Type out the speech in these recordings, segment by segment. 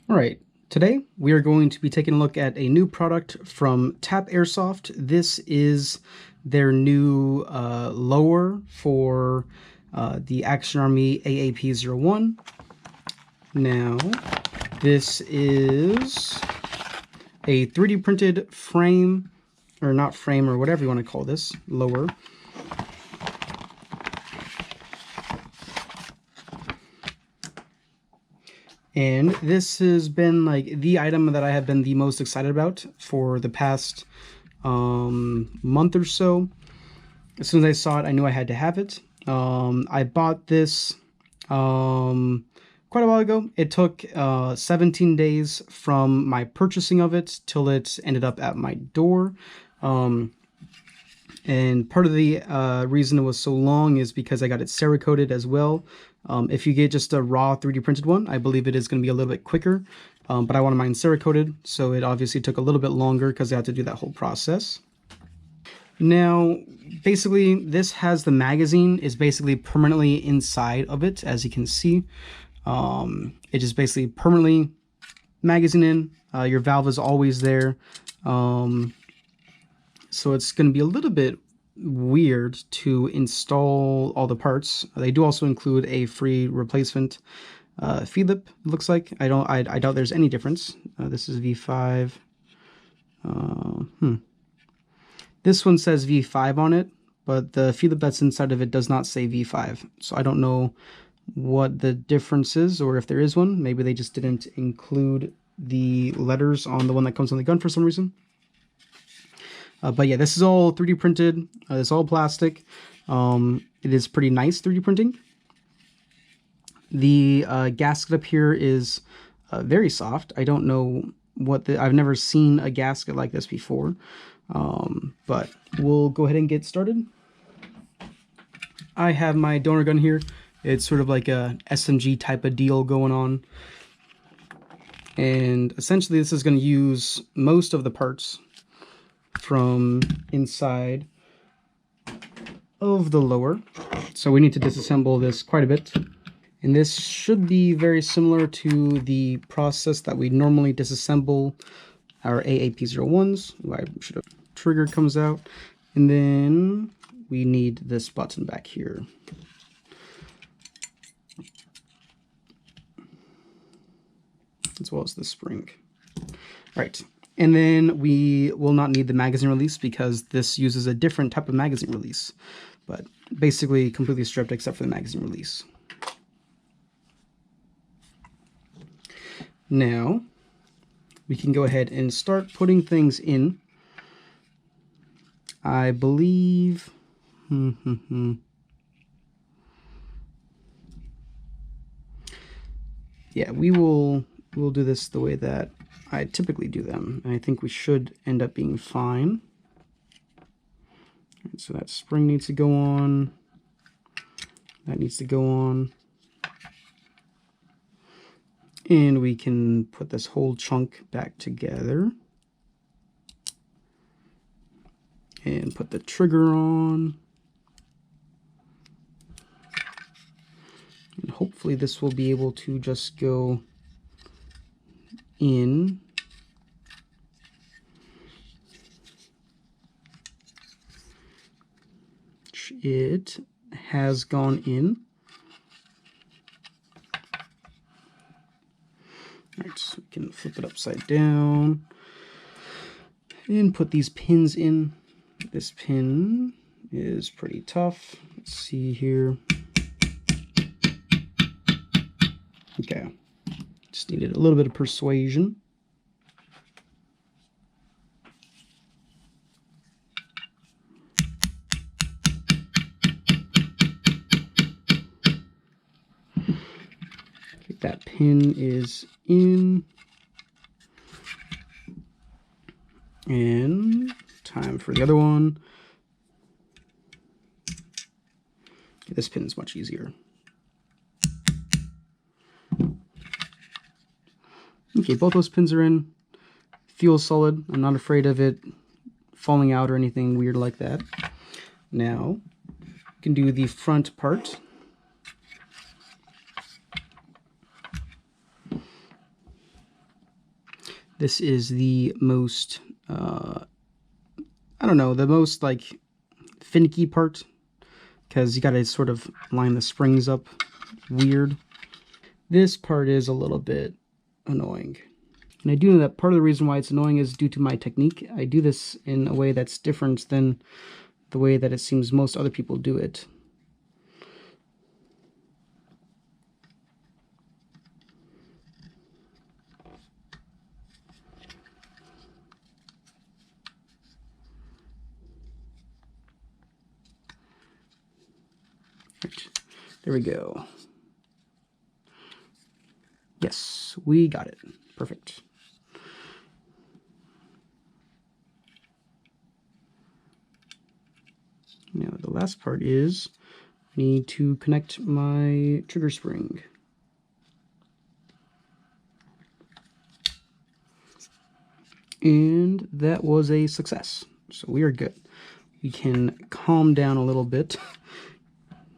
All right, today we are going to be taking a look at a new product from TAPP Airsoft. This is their new lower for the Action Army AAP-01. Now, this is a 3D printed frame, or not frame, or whatever you want to call this, lower. And this has been like the item that I have been the most excited about for the past month or so. As soon as I saw it, I knew I had to have it. I bought this quite a while ago. It took 17 days from my purchasing of it till it ended up at my door. And part of the reason it was so long is because I got it Cerakoted as well. If you get just a raw 3D printed one, I believe it is going to be a little bit quicker. But I wanted mine Cerakoted, so it obviously took a little bit longer because I had to do that whole process. Now, basically, this has the magazine is basically permanently inside of it, as you can see. It is basically permanently magazine in. Your valve is always there. So it's going to be a little bit weird to install all the parts. They do also include a free replacement feed lip, it looks like. I doubt there's any difference. This is V5. This one says V5 on it, but the feed lip that's inside of it does not say V5. So I don't know what the difference is, or if there is one. Maybe they just didn't include the letters on the one that comes on the gun for some reason. But yeah, this is all 3D printed. It's all plastic. It is pretty nice 3D printing. The gasket up here is very soft. I don't know what I've never seen a gasket like this before. But we'll go ahead and get started. I have my donor gun here. It's sort of like a SMG type of deal going on. And essentially this is going to use most of the parts from inside of the lower. So we need to disassemble this quite a bit. And this should be very similar to the process that we normally disassemble our AAP-01s. I should have trigger comes out. And then we need this button back here. As well as the spring. All right. And then we will not need the magazine release because this uses a different type of magazine release, but basically completely stripped except for the magazine release. Now we can go ahead and start putting things in. I believe, yeah, we'll do this the way that I typically do them, and I think we should end up being fine. Right, so that spring needs to go on. That needs to go on. And we can put this whole chunk back together. And put the trigger on. And hopefully this will be able to just go in. It has gone in. All right, so we can flip it upside down and put these pins in. This pin is pretty tough. Let's see here. Okay. Just needed a little bit of persuasion. Okay, that pin is in. And time for the other one. Okay, this pin is much easier. Okay, both those pins are in. Feels solid. I'm not afraid of it falling out or anything weird like that. Now, you can do the front part. This is the most, I don't know, the most like finicky part, because you got to sort of line the springs up weird. This part is a little bit annoying. And I do know that part of the reason why it's annoying is due to my technique. I do this in a way that's different than the way that it seems most other people do it. Right. There we go. Yes, we got it. Perfect. Now the last part is I need to connect my trigger spring. And that was a success. So we are good. We can calm down a little bit.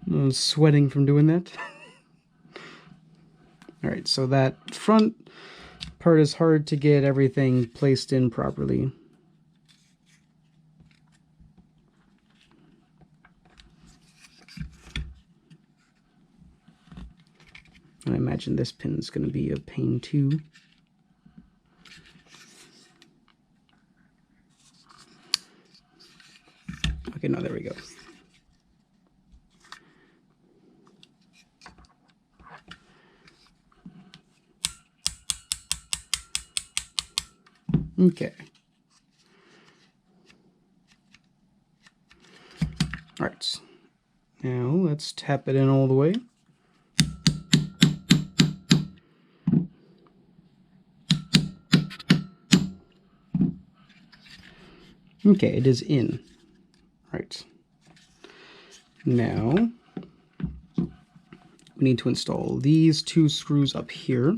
I'm sweating from doing that. Alright, so that front part is hard to get everything placed in properly. I imagine this pin is going to be a pain too. Okay, no, there we go. Okay. All right. Now let's tap it in all the way. Okay, it is in. Right. Now we need to install these two screws up here.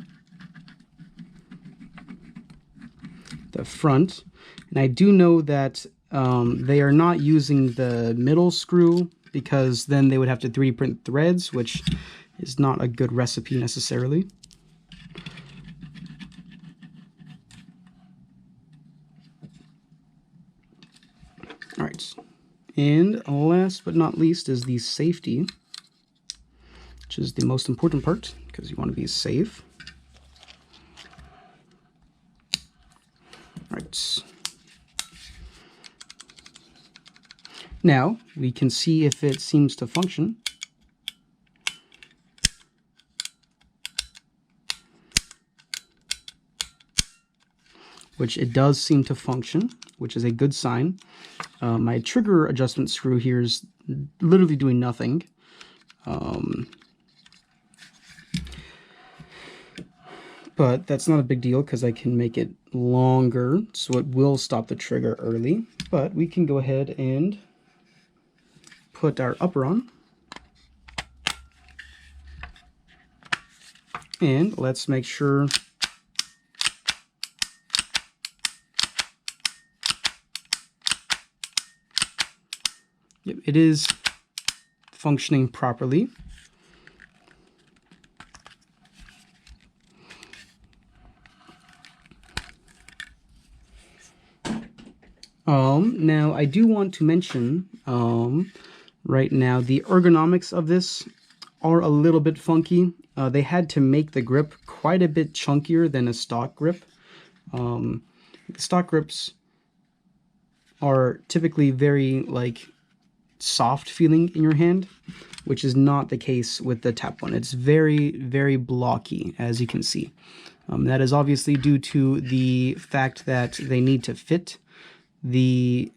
The front. And I do know that they are not using the middle screw, because then they would have to 3D print threads, which is not a good recipe necessarily. All right. And last but not least is the safety, which is the most important part, because you want to be safe. All right. Now we can see if it seems to function. Which it does seem to function, which is a good sign. My trigger adjustment screw here is literally doing nothing. But that's not a big deal, because I can make it longer, so it will stop the trigger early. But we can go ahead and put our upper on. And let's make sure yep, it is functioning properly. Now I do want to mention right now the ergonomics of this are a little bit funky. They had to make the grip quite a bit chunkier than a stock grip. The stock grips are typically very like soft feeling in your hand, which is not the case with the TAPP one. It's very, very blocky, as you can see. That is obviously due to the fact that they need to fit the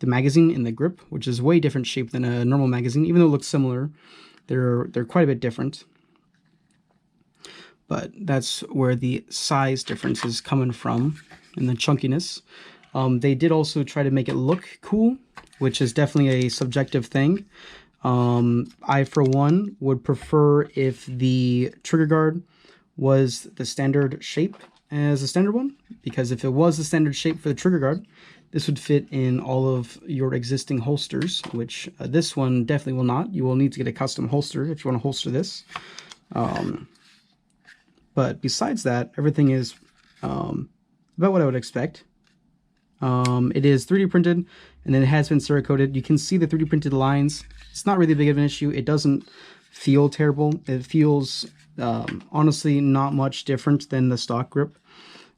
magazine in the grip, which is way different shape than a normal magazine. Even though it looks similar, they're quite a bit different. But that's where the size difference is coming from, and the chunkiness. They did also try to make it look cool, which is definitely a subjective thing. I, for one, would prefer if the trigger guard was the standard shape as a standard one, because if it was the standard shape for the trigger guard, this would fit in all of your existing holsters, which this one definitely will not. You will need to get a custom holster if you want to holster this. But besides that, everything is about what I would expect. It is 3D printed, and then it has been Cerakoted. You can see the 3D printed lines. It's not really big of an issue. It doesn't feel terrible. It feels honestly not much different than the stock grip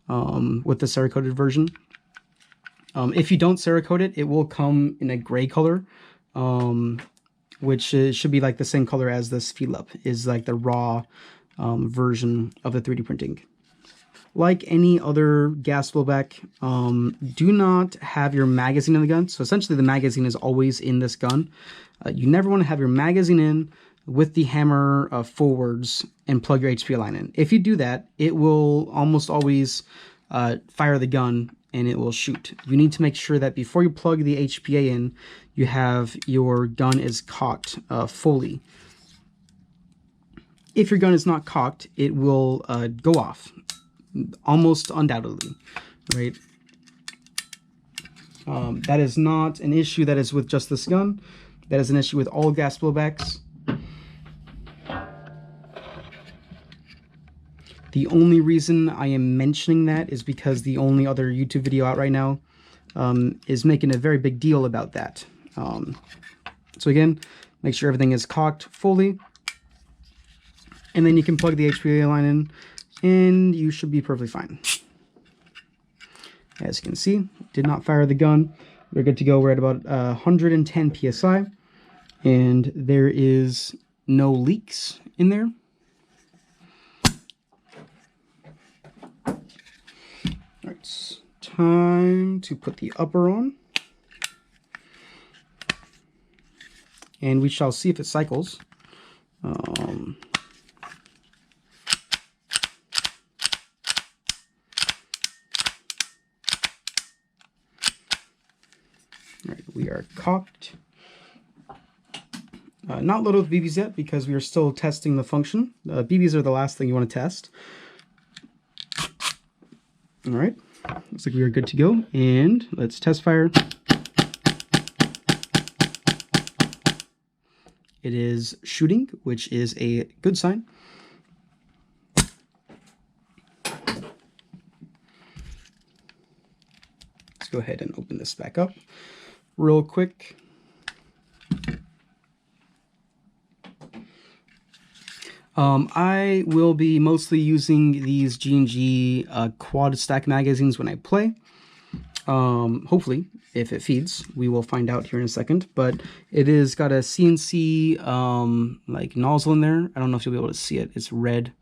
with the Cerakoted version. If you don't Cerakote it, it will come in a gray color, which should be like the same color as this Philip, is like the raw version of the 3D printing. Like any other gas blowback, do not have your magazine in the gun. So essentially the magazine is always in this gun. You never want to have your magazine in with the hammer forwards and plug your HPA line in. If you do that, it will almost always fire the gun and it will shoot. You need to make sure that before you plug the HPA in, you have your gun is cocked fully. If your gun is not cocked, it will go off. Almost undoubtedly, right? That is not an issue that is with just this gun. That is an issue with all gas blowbacks. The only reason I am mentioning that is because the only other YouTube video out right now is making a very big deal about that. So again, make sure everything is cocked fully, and then you can plug the HPA line in, and you should be perfectly fine. As you can see, did not fire the gun. We're good to go. We're at about 110 PSI, and there is no leaks in there. All right, it's time to put the upper on, and we shall see if it cycles. Right, we are cocked. Not loaded with BBs yet because we are still testing the function. BBs are the last thing you want to test. All right, looks like we are good to go. And let's test fire. It is shooting, which is a good sign. Let's go ahead and open this back up real quick. I will be mostly using these G&G quad stack magazines when I play. Hopefully, if it feeds, we will find out here in a second. But it is got a CNC like nozzle in there. I don't know if you'll be able to see it. It's red,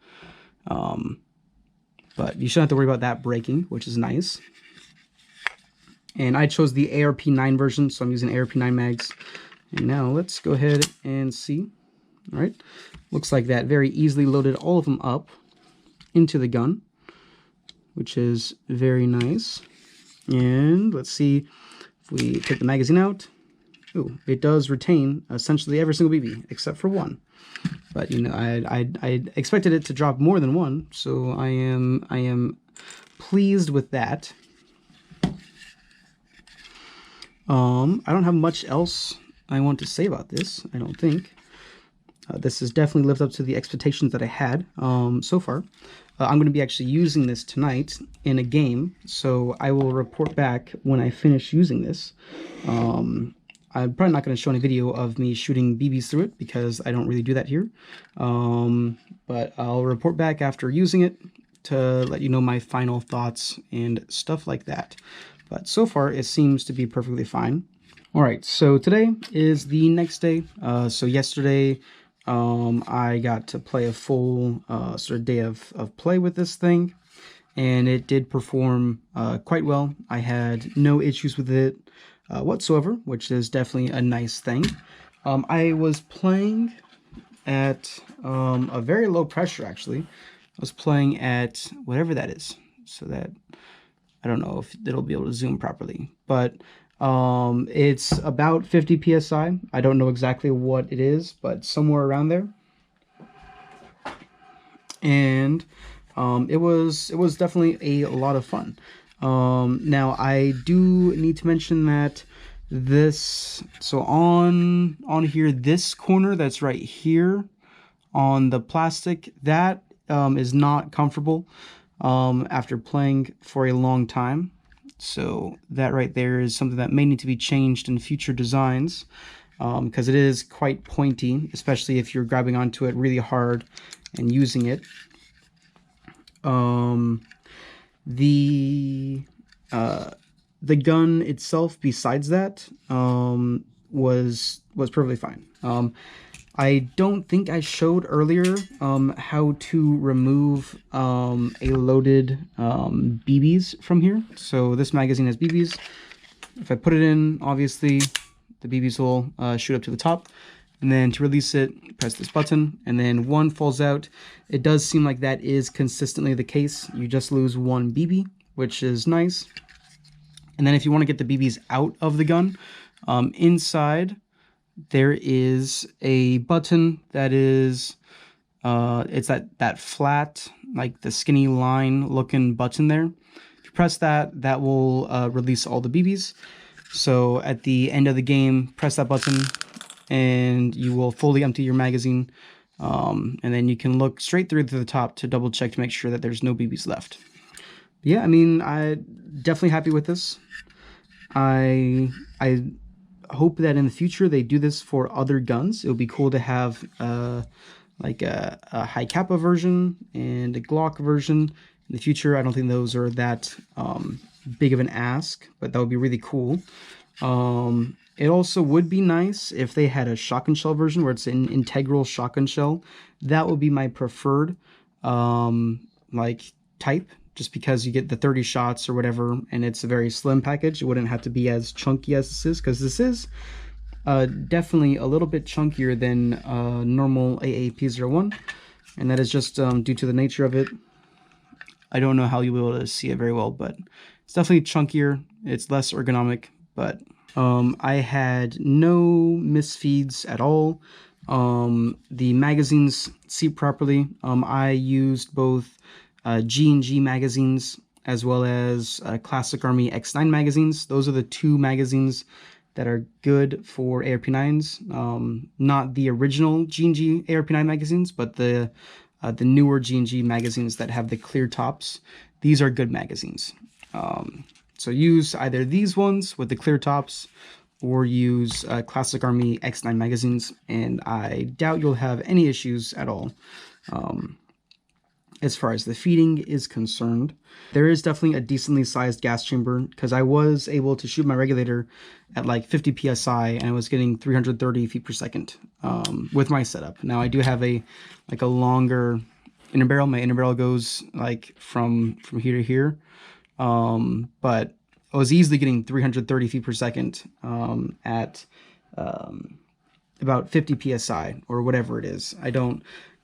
but you shouldn't have to worry about that breaking, which is nice. And I chose the ARP9 version, so I'm using ARP9 mags. And now let's go ahead and see. All right, looks like that very easily loaded all of them up into the gun, which is very nice. And let's see if we take the magazine out. Ooh, it does retain essentially every single BB except for one. But you know, I expected it to drop more than one, so I am pleased with that. I don't have much else I want to say about this, I don't think. This has definitely lived up to the expectations that I had so far. I'm going to be actually using this tonight in a game, so I will report back when I finish using this. I'm probably not going to show any video of me shooting BBs through it because I don't really do that here. But I'll report back after using it to let you know my final thoughts and stuff like that. But so far, it seems to be perfectly fine. All right, so today is the next day. So yesterday, I got to play a full sort of day of play with this thing, and it did perform quite well. I had no issues with it whatsoever, which is definitely a nice thing. I was playing at a very low pressure, actually. I was playing at whatever that is, so that I don't know if it'll be able to zoom properly, but it's about 50 PSI. I don't know exactly what it is, but somewhere around there. And it was definitely a lot of fun. Now I do need to mention that this, so on here, this corner that's right here on the plastic, that is not comfortable. after playing for a long time. So that right there is something that may need to be changed in future designs, because it is quite pointy, especially if you're grabbing onto it really hard and using it. The gun itself, besides that, was perfectly fine. I don't think I showed earlier how to remove a loaded BBs from here. So this magazine has BBs. If I put it in, obviously the BBs will shoot up to the top. And then to release it, press this button, and then one falls out. It does seem like that is consistently the case. You just lose one BB, which is nice. And then if you want to get the BBs out of the gun, inside there is a button that is, it's that flat, like the skinny line looking button there. If you press that, that will release all the BBs. So at the end of the game, press that button and you will fully empty your magazine. And then you can look straight through to the top to double check to make sure that there's no BBs left. But yeah, I mean, I'm definitely happy with this. I hope that in the future they do this for other guns. It would be cool to have like a hi-capa version and a Glock version in the future. I don't think those are that big of an ask, but that would be really cool. It also would be nice if they had a shotgun shell version where it's an integral shotgun shell. That would be my preferred like type, just because you get the 30 shots or whatever, and it's a very slim package. It wouldn't have to be as chunky as this is, because this is definitely a little bit chunkier than normal AAP-01, and that is just due to the nature of it. I don't know how you'll be able to see it very well, but it's definitely chunkier. It's less ergonomic, but I had no misfeeds at all. The magazines seat properly. I used both G&G magazines as well as Classic Army X9 magazines. Those are the two magazines that are good for ARP9s. Not the original G&G ARP9 magazines, but the newer G&G magazines that have the clear tops. These are good magazines. So use either these ones with the clear tops or use Classic Army X9 magazines, and I doubt you'll have any issues at all. As far as the feeding is concerned, there is definitely a decently sized gas chamber, because I was able to shoot my regulator at like 50 psi and I was getting 330 feet per second with my setup. Now I do have a longer inner barrel. My inner barrel goes like from here to here, but I was easily getting 330 feet per second at about 50 psi or whatever it is.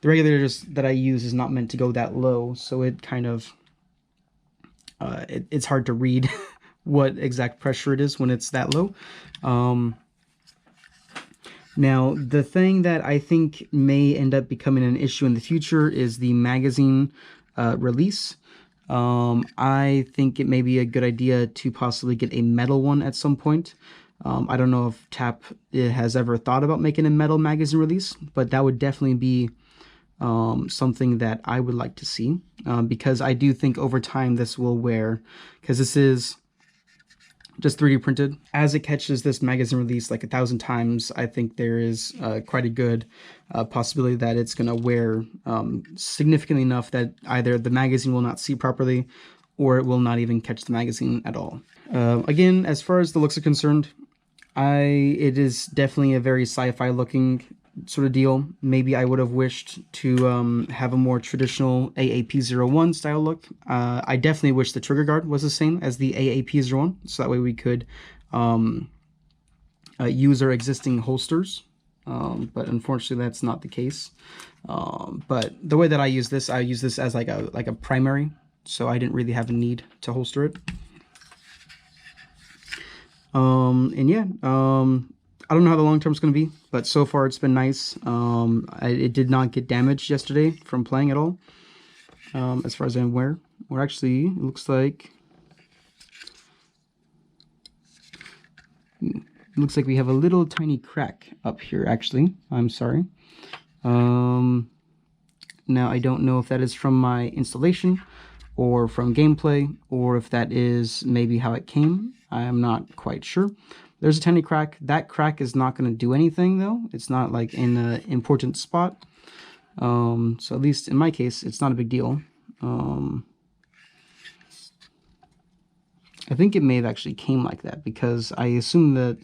The regulator that I use is not meant to go that low, so it kind of, it's hard to read what exact pressure it is when it's that low. Now, the thing that I think may end up becoming an issue in the future is the magazine release. I think it may be a good idea to possibly get a metal one at some point. I don't know if TAPP has ever thought about making a metal magazine release, but that would definitely be something that I would like to see, because I do think over time this will wear, because this is just 3D printed. As it catches this magazine release like 1,000 times, I think there is quite a good possibility that it's going to wear significantly enough that either the magazine will not see properly or it will not even catch the magazine at all. Again, as far as the looks are concerned, it is definitely a very sci-fi looking sort of deal. Maybe I would have wished to have a more traditional AAP-01 style look. I definitely wish the trigger guard was the same as the AAP-01, so that way we could use our existing holsters, but unfortunately that's not the case. But the way that I use this as like a primary, so I didn't really have a need to holster it. And yeah, I don't know how the long term is going to be, but so far it's been nice. It did not get damaged yesterday from playing at all, as far as I'm aware. Or actually, it looks like we have a little tiny crack up here, actually. I'm sorry. Now, I don't know if that is from my installation or from gameplay, or if that is maybe how it came. I am not quite sure. There's a tiny crack. That crack is not going to do anything though. It's not like in an important spot. So at least in my case, it's not a big deal. I think it may have actually came like that because I assume that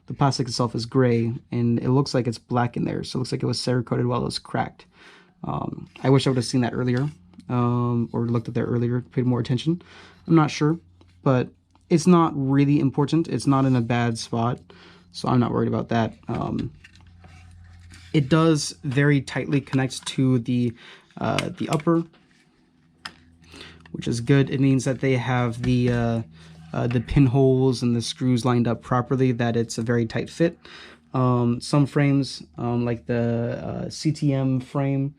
the plastic itself is gray and it looks like it's black in there. So it looks like it was Cerakoted while it was cracked. I wish I would have seen that earlier, or looked at that earlier, paid more attention. I'm not sure, but it's not really important. It's not in a bad spot, so I'm not worried about that. It does very tightly connect to the upper, which is good. It means that they have the pinholes and the screws lined up properly, that it's a very tight fit. Some frames, like the CTM frame,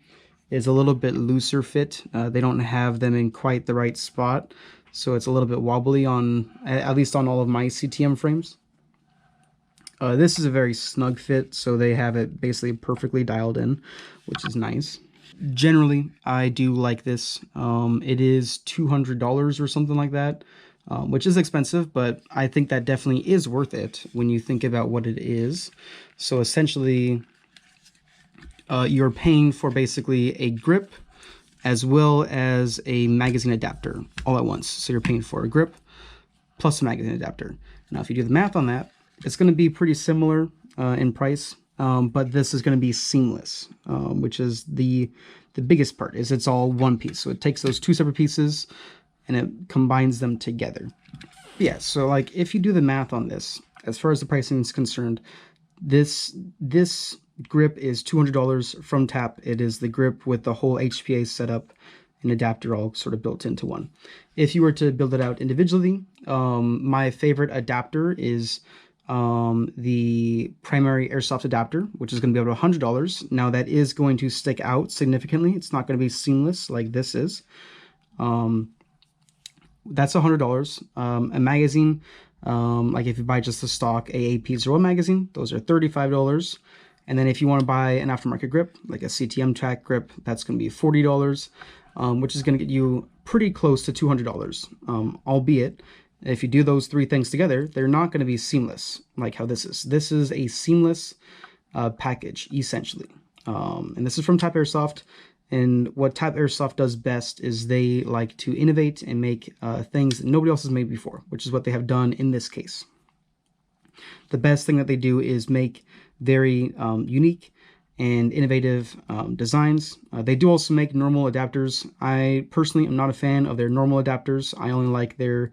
is a little bit looser fit. They don't have them in quite the right spot, so it's a little bit wobbly on, at least on all of my CTM frames. This is a very snug fit, so they have it basically perfectly dialed in, which is nice. Generally, I do like this. It is $200 or something like that, which is expensive, but I think that definitely is worth it when you think about what it is. So essentially, you're paying for basically a grip as well as a magazine adapter all at once. So you're paying for a grip plus a magazine adapter. Now, if you do the math on that, it's going to be pretty similar in price, but this is going to be seamless, which is the biggest part. Is it's all one piece. So it takes those two separate pieces and it combines them together. Yeah, so like if you do the math on this, as far as the pricing is concerned, this grip is $200 from TAPP. It is the grip with the whole HPA setup and adapter all sort of built into one. If you were to build it out individually, my favorite adapter is the primary Airsoft adapter, which is going to be about $100. Now that is going to stick out significantly. It's not going to be seamless like this is. That's $100. A magazine, like if you buy just the stock AAP-01 magazine, those are $35. And then if you want to buy an aftermarket grip, like a CTM track grip, that's going to be $40, which is going to get you pretty close to $200. Albeit, if you do those three things together, they're not going to be seamless like how this is. This is a seamless package, essentially. And this is from TAPP Airsoft. And what TAPP Airsoft does best is they like to innovate and make things that nobody else has made before, which is what they have done in this case. The best thing that they do is make very unique and innovative designs. They do also make normal adapters. I personally am not a fan of their normal adapters. I only like their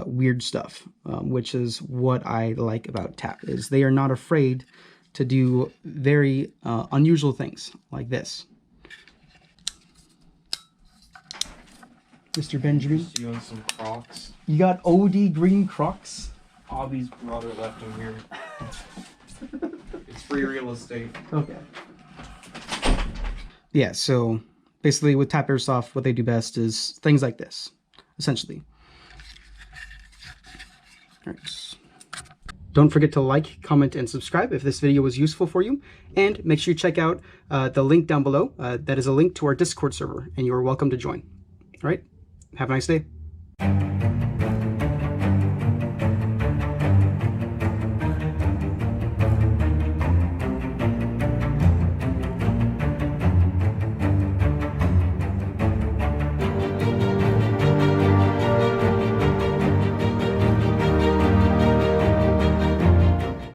weird stuff, which is what I like about TAPP, is they are not afraid to do very unusual things like this. Mr. Benjamin. You want some Crocs? You got OD green Crocs? Hobby's brother left them here. It's free real estate. Okay. Yeah, so basically with TAPP Airsoft, what they do best is things like this, essentially. All right. Don't forget to like, comment, and subscribe if this video was useful for you. And make sure you check out the link down below. That is a link to our Discord server, and you are welcome to join. All right? Have a nice day.